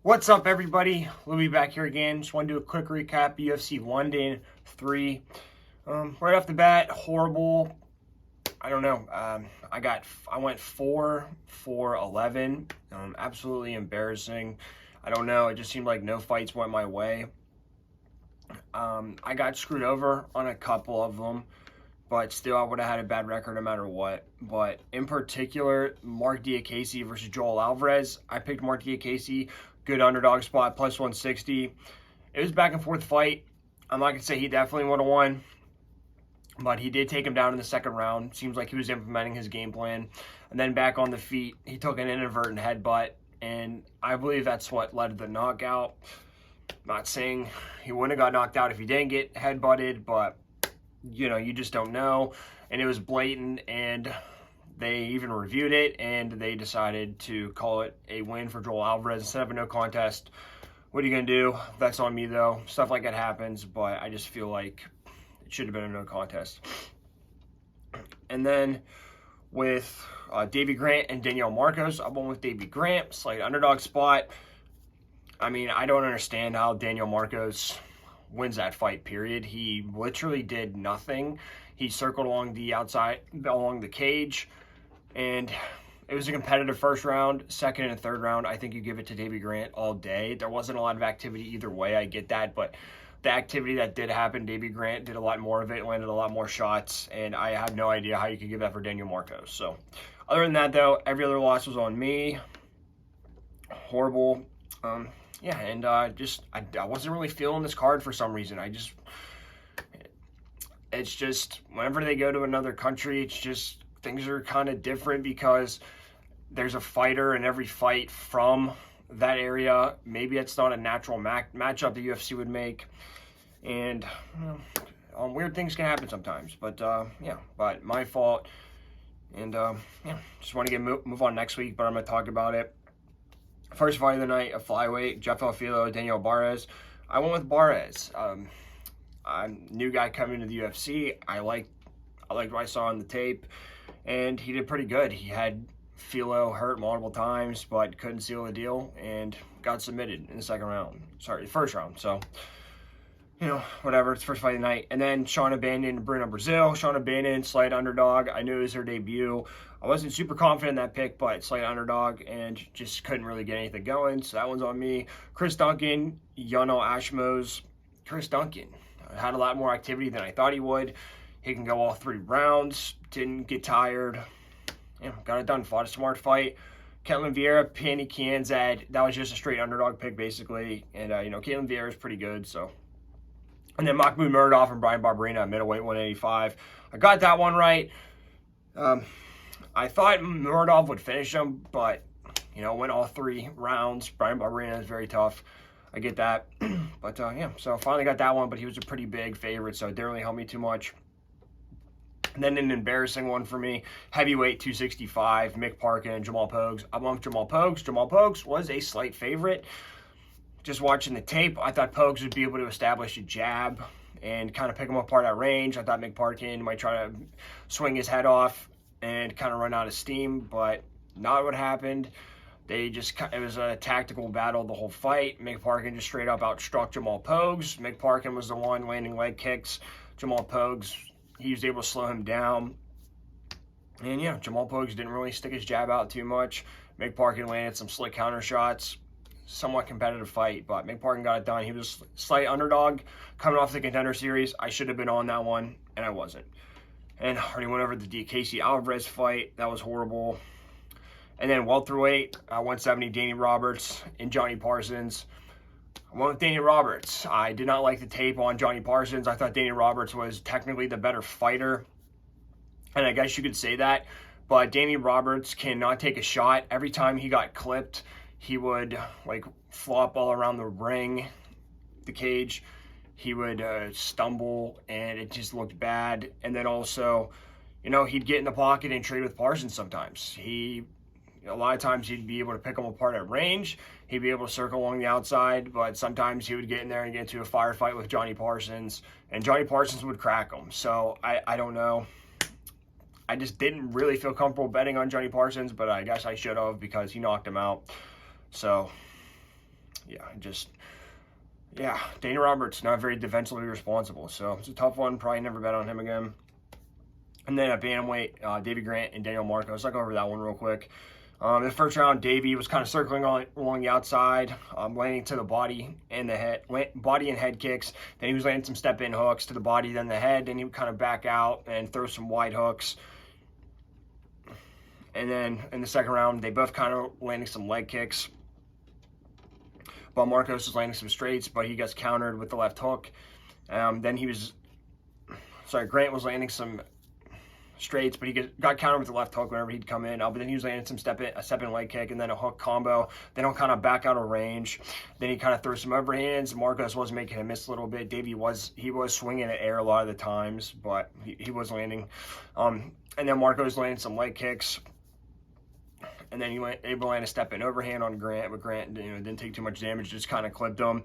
What's up, everybody? We'll be back here again. Just want to do a quick recap. UFC London 3. Right off the bat, horrible. I don't know. I went 4-11. Absolutely embarrassing. I don't know. It just seemed like no fights went my way. I got screwed over on a couple of them, but still I would have had a bad record no matter what. But in particular, Mark Diakese versus Joel Alvarez. I picked Mark Diakese, good underdog spot, plus 160. It was a back and forth fight. I'm not going to say he definitely would have won, but he did take him down in the second round. Seems like he was implementing his game plan. And then back on the feet, he took an inadvertent headbutt, and I believe that's what led to the knockout. I'm not saying he wouldn't have got knocked out if he didn't get headbutted, but you just don't know. And it was blatant, and they even reviewed it, and they decided to call it a win for Joel Alvarez instead of a no contest. What are you going to do? That's on me, though. Stuff like that happens, but I just feel like it should have been a no contest. And then with Davey Grant and Danielle Marcos, I went with Davey Grant, slight underdog spot. I mean, I don't understand how Daniel Marcos wins that fight, period. He literally did nothing. He circled along the outside, along the cage, and it was a competitive first round. Second and third round, I think you give it to Davey Grant all day. There wasn't a lot of activity either way, I get that, but the activity that did happen, Davey Grant did a lot more of it, landed a lot more shots, and I have no idea how you could give that for Daniel Marcos. So, other than that, though, every other loss was on me. Horrible. Yeah, and I wasn't really feeling this card for some reason. It's just, whenever they go to another country, it's just, things are kind of different because there's a fighter in every fight from that area. Maybe it's not a natural matchup the UFC would make, and weird things can happen sometimes. But but my fault, and just want to move on next week. But I'm gonna talk about it. First fight of the night, a flyweight, Jeff Alfilo, Daniel Barres. I went with Barres. I'm a new guy coming to the UFC. I liked what I saw on the tape, and he did pretty good. He had Filo hurt multiple times, but couldn't seal the deal, and got submitted in the first round. So, whatever. It's first fight of the night. And then Sean Abandon and Bruno Brazil. Sean Abandon, slight underdog. I knew it was her debut. I wasn't super confident in that pick, but slight underdog, and just couldn't really get anything going. So that one's on me. Chris Duncan, Yano Ashmos. Chris Duncan had a lot more activity than I thought he would. He can go all 3 rounds. Didn't get tired. Got it done. Fought a smart fight. Caitlin Vieira, Panny Kianzad. That was just a straight underdog pick, basically. And, Caitlin Vieira is pretty good, so. And then Mahmoud Muradov and Brian Barberena, middleweight 185. I got that one right. I thought Muradov would finish him, but, went all 3 rounds. Brian Barberena is very tough. I get that. But, so finally got that one, but he was a pretty big favorite, so it didn't really help me too much. And then an embarrassing one for me, heavyweight 265, Mick Parkin and Jamal Pogues. I went with Jamal Pogues. Jamal Pogues was a slight favorite. Just watching the tape, I thought Pogues would be able to establish a jab and kind of pick him apart at range. I thought Mick Parkin might try to swing his head off and kind of run out of steam, but not what happened. It was a tactical battle the whole fight. Mick Parkin just straight up outstruck Jamal Pogues. Mick Parkin was the one landing leg kicks. Jamal Pogues, he was able to slow him down. And Jamal Pogues didn't really stick his jab out too much. Mick Parkin landed some slick counter shots. Somewhat competitive fight, but Mick Parkin got it done. He was slight underdog coming off the Contender Series. I should have been on that one, and I wasn't. And I already went over the Diakese Alvarez fight. That was horrible. And then welterweight, 170, Danny Roberts and Johnny Parsons. I went with Danny Roberts. I did not like the tape on Johnny Parsons. I thought Danny Roberts was technically the better fighter, and I guess you could say that. But Danny Roberts cannot take a shot. Every time he got clipped, he would flop all around the ring, the cage. He would stumble, and it just looked bad. And then also, he'd get in the pocket and trade with Parsons sometimes. A lot of times he'd be able to pick them apart at range. He'd be able to circle along the outside, but sometimes he would get in there and get into a firefight with Johnny Parsons, and Johnny Parsons would crack him. So I don't know. I just didn't really feel comfortable betting on Johnny Parsons, but I guess I should have because he knocked him out. So Dana Roberts, not very defensively responsible. So it's a tough one. Probably never bet on him again. And then at bantamweight, Davey Grant and Daniel Marcos. I'll go over that one real quick. In the first round, Davey was kind of circling along the outside, landing to the body and the head, body and head kicks. Then he was landing some step-in hooks to the body, then the head. Then he would kind of back out and throw some wide hooks. And then in the second round, they both kind of landing some leg kicks. But Marcos was landing some straights, but he gets countered with the left hook. Grant was landing some straights, but he got countered with the left hook whenever he'd come in. But then he was landing some a step-in leg kick and then a hook combo. Then he'll kind of back out of range. Then he kind of threw some overhands. Marcos was making him miss a little bit. Davey was swinging at air a lot of the times, but he was landing. And then Marcos landing some leg kicks. And then he went able to land a step-in overhand on Grant, but Grant didn't take too much damage, just kind of clipped him.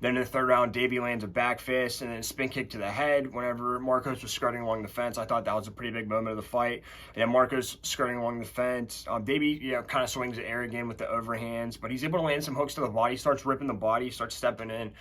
Then in the third round, Davey lands a back fist and then a spin kick to the head whenever Marcos was skirting along the fence. I thought that was a pretty big moment of the fight. And then Marcos skirting along the fence. Davey, kind of swings the air again with the overhands, but he's able to land some hooks to the body, starts ripping the body, starts stepping in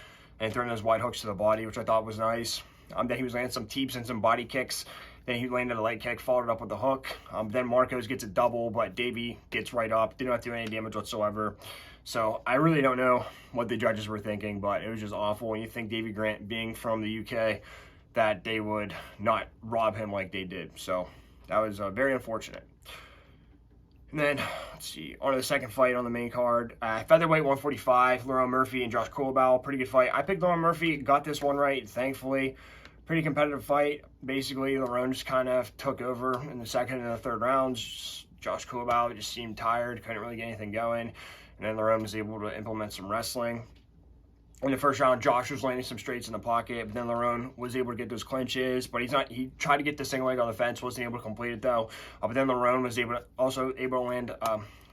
and throwing those wide hooks to the body, which I thought was nice. Then he was landing some teeps and some body kicks. Then he landed a leg kick, followed it up with the hook. Then Marcos gets a double, but Davey gets right up. Did not do any damage whatsoever. So I really don't know what the judges were thinking, but it was just awful. And you think Davey Grant, being from the UK, that they would not rob him like they did. So that was very unfortunate. And then, let's see, on to the second fight on the main card. Featherweight 145, Lerone Murphy and Josh Kulabau. Pretty good fight. I picked Lerone Murphy, got this one right, thankfully. Pretty competitive fight. Basically, Lerone just kind of took over in the second and the third rounds. Josh Kulabau just seemed tired, couldn't really get anything going. And then Lerone was able to implement some wrestling. In the first round, Josh was landing some straights in the pocket, but then Lerone was able to get those clinches, but he tried to get the single leg on the fence, wasn't able to complete it though. But then Lerone was also able to land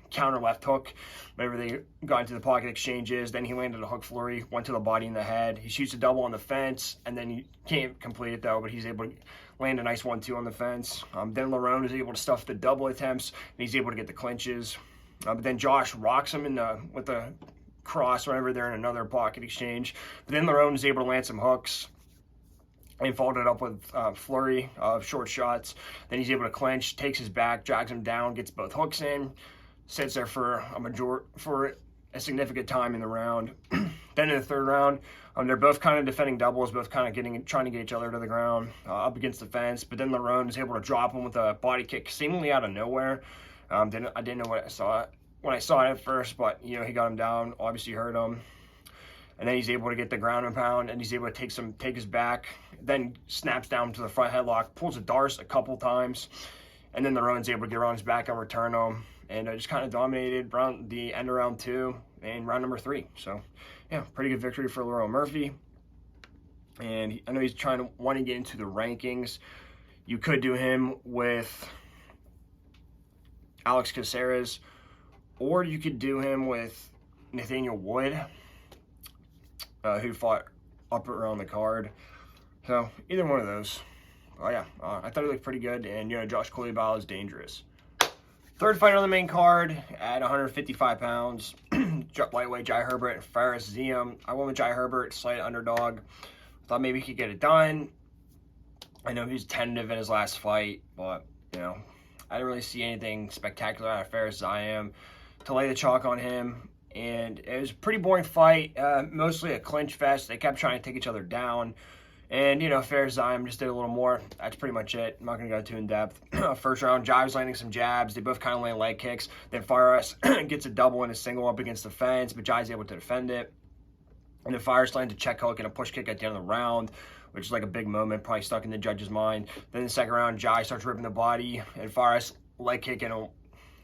counter left hook whenever they got into the pocket exchanges. Then he landed a hook flurry, went to the body and the head. He shoots a double on the fence, and then he can't complete it though, but he's able to land a nice 1-2 on the fence. Then Lerone is able to stuff the double attempts, and he's able to get the clinches. But then Josh rocks him with the cross whenever they're in another pocket exchange. But then Lerone is able to land some hooks and followed it up with a flurry of short shots. Then he's able to clinch, takes his back, drags him down, gets both hooks in, sits there for a significant time in the round. Then in the third round, they're both kind of defending doubles, both kind of trying to get each other to the ground up against the fence. But then Lerone is able to drop him with a body kick seemingly out of nowhere. I didn't know what I saw when I saw it at first, but he got him down, obviously hurt him. And then he's able to get the ground and pound, and he's able to take his back, then snaps down to the front headlock, pulls a Darce a couple times, and then Lerone's able to get on his back and return him. And just kind of dominated the end of round 2 and round number 3. So, yeah, pretty good victory for Lerone Murphy. And I know he's wanting to get into the rankings. You could do him with Alex Caceres, or you could do him with Nathaniel Wood, who fought up around the card. So, either one of those. Oh, yeah, I thought he looked pretty good, and, Josh Kulabau is dangerous. Third fight on the main card at 155 pounds, lightweight Jai Herbert and Fares Ziam. I went with Jai Herbert, slight underdog. Thought maybe he could get it done. I know he's tentative in his last fight, but, I didn't really see anything spectacular out of Fares Ziam to lay the chalk on him. And it was a pretty boring fight, mostly a clinch fest. They kept trying to take each other down. And, Fares Ziam just did a little more. That's pretty much it. I'm not going to go too in-depth. First round, Jai was landing some jabs. They both kind of land leg kicks. Then Fares gets a double and a single up against the fence, but Jai's able to defend it. And then Fares lands a check hook and a push kick at the end of the round, which is like a big moment, probably stuck in the judge's mind. Then in the second round, Jai starts ripping the body, and Fares leg kick and a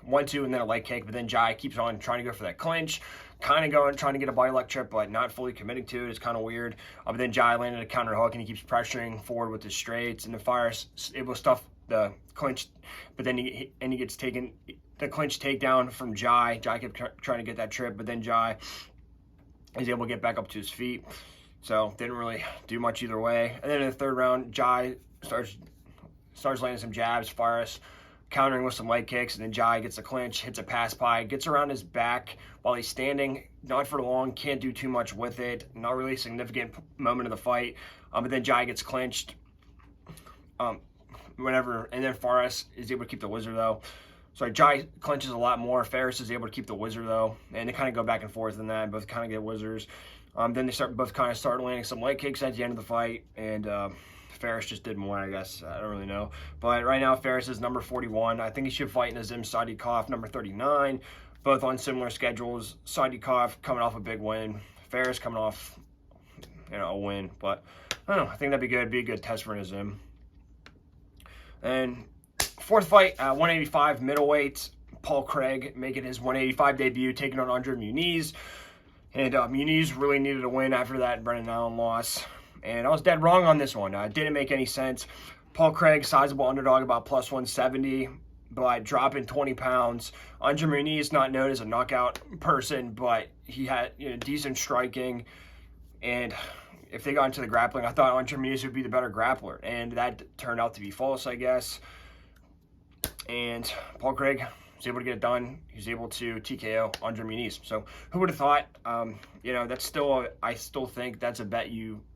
1-2 and then a leg kick, but then Jai keeps on trying to go for that clinch. Trying to get a body lock trip, but not fully committing to it. It's kind of weird. But then Jai landed a counter hook, and he keeps pressuring forward with his straights. And the Fares able to stuff the clinch, but then he gets taken the clinch takedown from Jai. Jai kept trying to get that trip, but then Jai is able to get back up to his feet. So didn't really do much either way. And then in the third round, Jai starts landing some jabs. Fares countering with some leg kicks, and then Jai gets a clinch, hits a pass by, gets around his back while he's standing, not for long, can't do too much with it, not really a significant moment of the fight, but then Jai gets clinched, whatever, and then Fares is able to keep the Wizard though. So Jai clinches a lot more, Fares is able to keep the Wizard though, and they kind of go back and forth in that, both kind of get Wizards. Then they both kind of start landing some leg kicks at the end of the fight, and Fares just did more, I guess. I don't really know. But right now, Fares is number 41. I think he should fight Nazim Sadikov, number 39. Both on similar schedules. Sadikov coming off a big win. Fares coming off, a win. But I don't know. I think that'd be good. Be a good test for Nazim. And fourth fight, 185 middleweight. Paul Craig making his 185 debut, taking on Andre Muniz. And Muniz really needed a win after that Brendan Allen loss. And I was dead wrong on this one. It didn't make any sense. Paul Craig, sizable underdog, about plus 170, but dropping 20 pounds. Andre Muniz, not known as a knockout person, but he had decent striking. And if they got into the grappling, I thought Andre Muniz would be the better grappler. And that turned out to be false, I guess. And Paul Craig was able to get it done. He was able to TKO Andre Muniz. So who would have thought? That's still, I still think that's a bet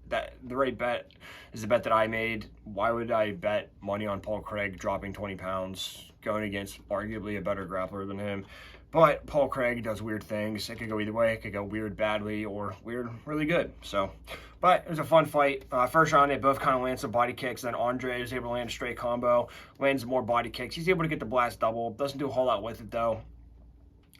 that the right bet is the bet that I made. Why would I bet money on Paul Craig dropping 20 pounds, going against arguably a better grappler than him? But Paul Craig does weird things. It could go either way. It could go weird badly or weird really good. So, but it was a fun fight. First round, they both kind of land some body kicks. Then Andre is able to land a straight combo, lands more body kicks. He's able to get the blast double. Doesn't do a whole lot with it though.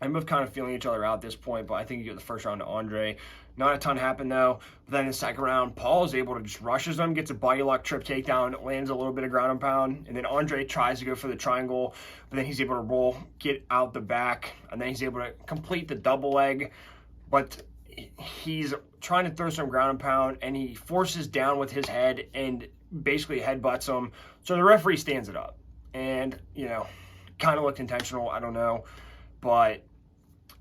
I'm both kind of feeling each other out at this point, but I think you get the first round to Andre. Not a ton happened though. But then in the second round, Paul is able to just rushes him, gets a body lock trip takedown, lands a little bit of ground and pound, and then Andre tries to go for the triangle, but then he's able to roll, get out the back, and then he's able to complete the double leg, but he's trying to throw some ground and pound, and he forces down with his head and basically headbutts him. So the referee stands it up, and kind of looked intentional. I don't know, but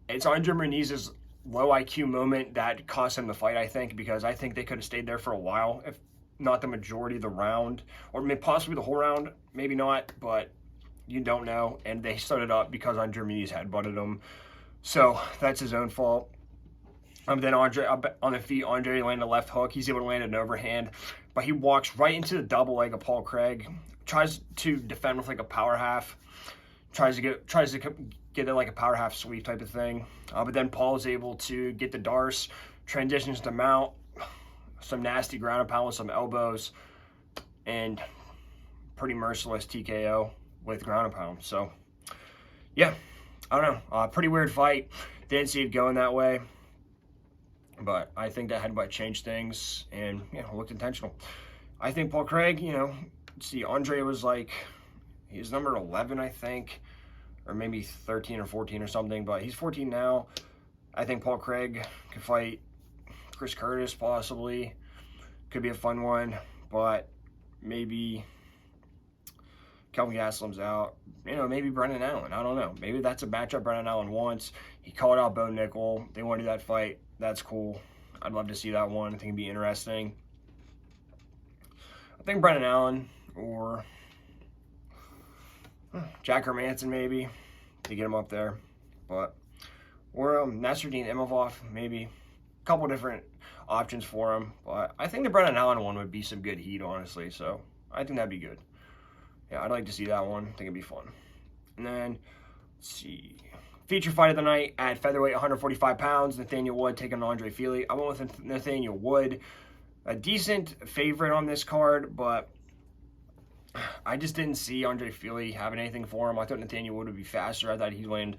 it's Andre Muniz's low IQ moment that cost him the fight, I think, because I think they could have stayed there for a while, if not the majority of the round, or possibly the whole round, maybe not, but you don't know. And they started up because Andre Muniz headbutted him, so that's his own fault. Then Andre, on the feet, Andre landed a left hook. He's able to land an overhand, but he walks right into the double leg of Paul Craig, tries to defend with like a power half, tries to get it like a power half sweep type of thing. But then Paul is able to get the Darce, transitions to mount, some nasty ground and pound with some elbows, and pretty merciless TKO with ground and pound. So, yeah, I don't know. Pretty weird fight. Didn't see it going that way. But I think that headbutt changed things and, looked intentional. I think Paul Craig, see, Andre was he's number 11, I think, or maybe 13 or 14 or something, but he's 14 now. I think Paul Craig could fight Chris Curtis, possibly. Could be a fun one, but maybe Kelvin Gastelum's out. Maybe Brendan Allen. I don't know. Maybe that's a matchup Brendan Allen wants. He called out Bo Nickel. They want to do that fight. That's cool. I'd love to see that one. I think it'd be interesting. I think Brendan Allen or Jack Hermanson maybe to get him up there, or Nasruddin Imavov, maybe. A couple different options for him, but I think the Brendan Allen one would be some good heat, honestly, so I think that'd be good. Yeah, I'd like to see that one. I think it'd be fun. And then, let's see, feature fight of the night at featherweight, 145 pounds, Nathaniel Wood taking on Andre Fili. I went with Nathaniel Wood, a decent favorite on this card, but I just didn't see Andre Fili having anything for him. I thought Nathaniel Wood would be faster. I thought he'd land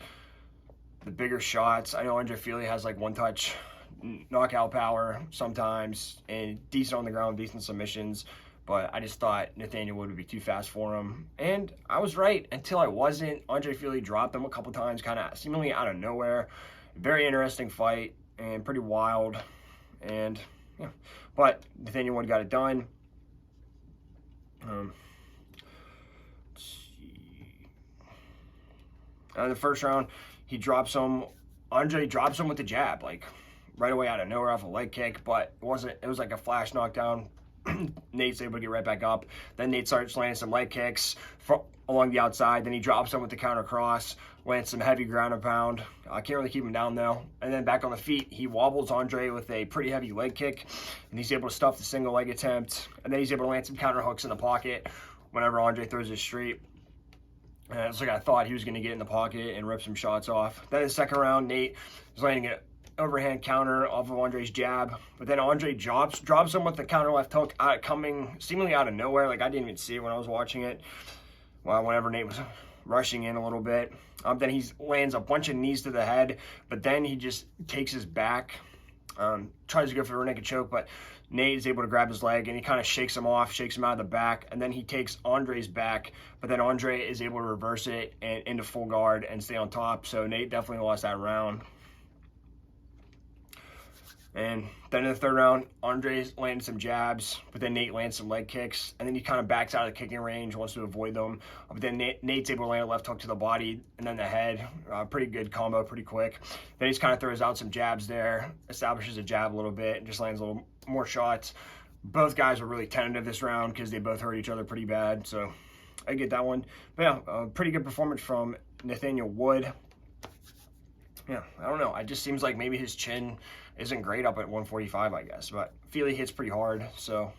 the bigger shots. I know Andre Fili has one-touch knockout power sometimes and decent on the ground, decent submissions, but I just thought Nathaniel Wood would be too fast for him. And I was right until I wasn't. Andre Fili dropped him a couple times, kind of seemingly out of nowhere. Very interesting fight and pretty wild. And, but Nathaniel Wood got it done. In the first round, he drops him. Andre drops him with the jab, right away out of nowhere off a leg kick, but it wasn't. It was like a flash knockdown, Nate's able to get right back up. Then Nate starts landing some leg kicks along the outside. Then he drops him with the counter cross, lands some heavy ground and pound. Can't really keep him down though. And then back on the feet, he wobbles Andre with a pretty heavy leg kick, and he's able to stuff the single leg attempt. And then he's able to land some counter hooks in the pocket whenever Andre throws his straight. And it's like I thought he was going to get in the pocket and rip some shots off. Then in the second round, Nate is landing an overhand counter off of Andre's jab, but then Andre drops him with the counter left hook coming seemingly out of nowhere. Like I didn't even see it when I was watching it. Well, whenever Nate was rushing in a little bit. Then he lands a bunch of knees to the head, but then he just takes his back, tries to go for a rear naked choke, but Nate is able to grab his leg and he kind of shakes him off, shakes him out of the back, and then he takes Andre's back, but then Andre is able to reverse it and into full guard and stay on top. So Nate definitely lost that round. And then in the third round, Andre landed some jabs, but then Nate lands some leg kicks, and then he kind of backs out of the kicking range, wants to avoid them. But then Nate's able to land a left hook to the body and then the head. Pretty good combo, pretty quick. Then he just kind of throws out some jabs there, establishes a jab a little bit, and just lands a little more shots. Both guys were really tentative this round because they both hurt each other pretty bad, so I get that one. But yeah, pretty good performance from Nathaniel Wood. Yeah, I don't know. It just seems like maybe his chin isn't great up at 145, I guess. But I feel he hits pretty hard, so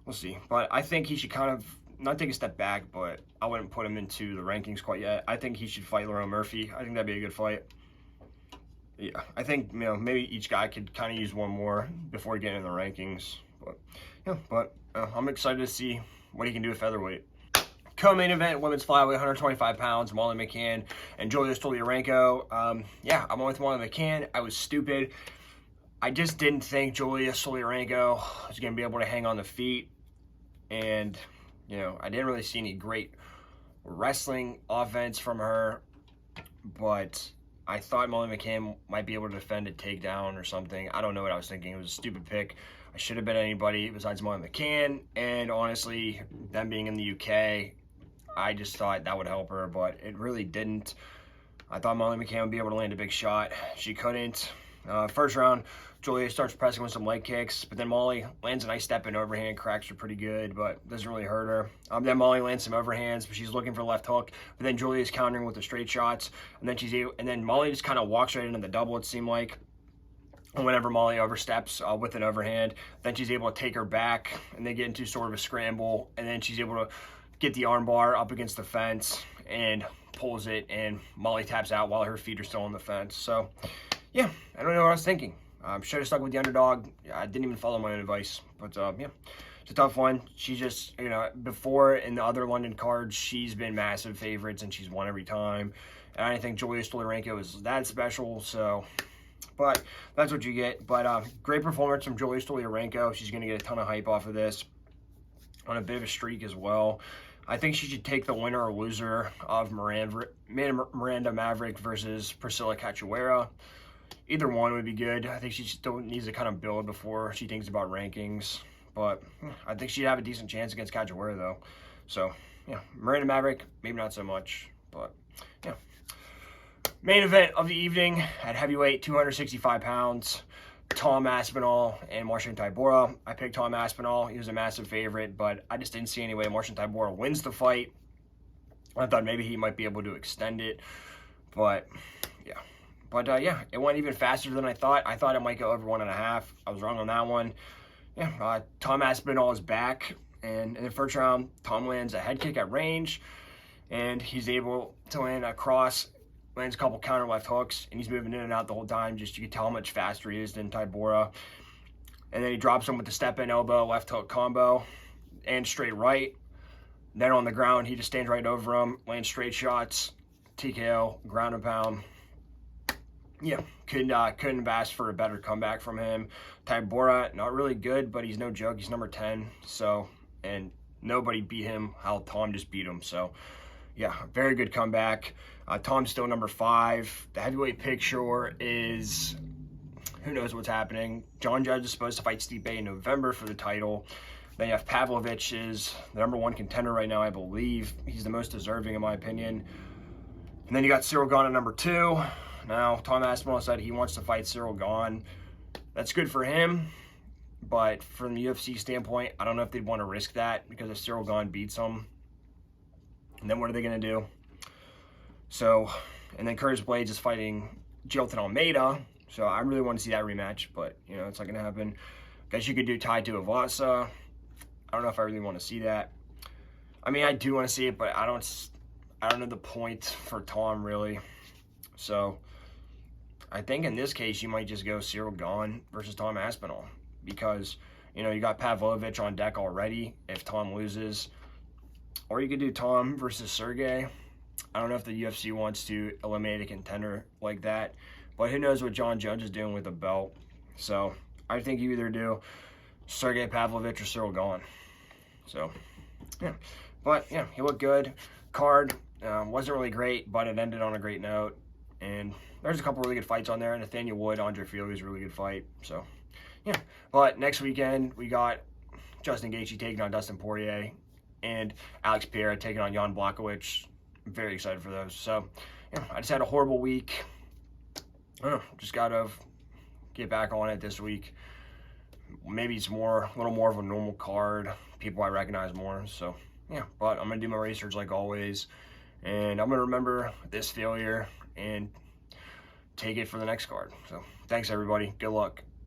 we'll see. But I think he should kind of not take a step back, but I wouldn't put him into the rankings quite yet. I think he should fight Lerone Murphy. I think that'd be a good fight. Yeah, I think maybe each guy could kind of use one more before getting in the rankings. But yeah, I'm excited to see what he can do at featherweight. Co-main event, women's flyweight, 125 pounds, Molly McCann and Julia Stoliarenko. Yeah, I'm with Molly McCann. I was stupid. I just didn't think Julia Stoliarenko was going to be able to hang on the feet. And, I didn't really see any great wrestling offense from her. But I thought Molly McCann might be able to defend a takedown or something. I don't know what I was thinking. It was a stupid pick. I should have bet anybody besides Molly McCann. And honestly, them being in the UK, I just thought that would help her, but it really didn't. I thought Molly McCann would be able to land a big shot. She couldn't. First round, Julia starts pressing with some leg kicks, but then Molly lands a nice step in overhand, cracks her pretty good, but doesn't really hurt her. Then Molly lands some overhands, but she's looking for left hook. But then Julia's countering with the straight shots, and then Molly just kind of walks right into the double. It seemed like. And whenever Molly oversteps with an overhand, then she's able to take her back, and they get into sort of a scramble, and then she's able to get the armbar up against the fence and pulls it, and Molly taps out while her feet are still on the fence. So, yeah, I don't know what I was thinking. Should have stuck with the underdog. I didn't even follow my own advice. But, yeah, it's a tough one. She just, before in the other London cards, she's been massive favorites, and she's won every time. And I didn't think Julia Stoliarenko was that special, so... But that's what you get. But great performance from Julia Stoliarenko. She's going to get a ton of hype off of this. On a bit of a streak as well. I think she should take the winner or loser of Miranda Maverick versus Priscilla Cachoeira. Either one would be good. I think she still needs to kind of build before she thinks about rankings. But I think she'd have a decent chance against Cachoeira, though. So, yeah, Miranda Maverick, maybe not so much. But, yeah. Main event of the evening at heavyweight, 265 pounds. Tom Aspinall and Marcin Tybura. I picked Tom Aspinall. He was a massive favorite, but I just didn't see any way Marcin Tybura wins the fight. I thought maybe he might be able to extend it, but yeah. But yeah, it went even faster than I thought. I thought it might go over 1.5. I was wrong on that one. Yeah, Tom Aspinall is back, and in the first round, Tom lands a head kick at range, and he's able to land a cross. Lands a couple counter left hooks, and he's moving in and out the whole time. Just you can tell how much faster he is than Tybura. And then he drops him with the step-in elbow, left hook combo, and straight right. Then on the ground, he just stands right over him, lands straight shots, TKO, ground and pound. Yeah, couldn't have asked for a better comeback from him. Tybura, not really good, but he's no joke. He's number 10. So, and nobody beat him how Tom just beat him. So, yeah, very good comeback. Tom's still number 5. The heavyweight picture is, who knows what's happening. John Judge is supposed to fight Stipe in November for the title. Then you have Pavlovich is the number 1 contender right now, I believe. He's the most deserving, in my opinion. And then you got Cyril Gane at number 2. Now, Tom Aspinall said he wants to fight Cyril Gane. That's good for him. But from the UFC standpoint, I don't know if they'd want to risk that, because if Cyril Gane beats him, and then what are they going to do? So, and then Curtis Blades is fighting Jilton Almeida, so I really want to see that rematch, but, you know, it's not going to happen. Guess you could do Tai Tuivasa. I don't know if I really want to see that. I mean, I do want to see it, but I don't know the point for Tom, really. So, I think in this case, you might just go Cyril Gane versus Tom Aspinall, because, you know, you got Pavlovich on deck already if Tom loses. Or you could do Tom versus Sergey. I don't know if the UFC wants to eliminate a contender like that, but who knows what John Jones is doing with the belt. So I think you either do Sergey Pavlovich or Cyril Gane. So, yeah. But, yeah, he looked good. Card wasn't really great, but it ended on a great note. And there's a couple really good fights on there. Nathaniel Wood, Andre Fili was a really good fight. So, yeah. But next weekend, we got Justin Gaethje taking on Dustin Poirier, and Alex Pereira taking on Jan Blachowicz. I'm very excited for those. So, yeah, I just had a horrible week. I don't know, just got to get back on it this week. Maybe it's a little more of a normal card. People I recognize more. So, yeah, but I'm going to do my research like always. And I'm going to remember this failure and take it for the next card. So, thanks, everybody. Good luck.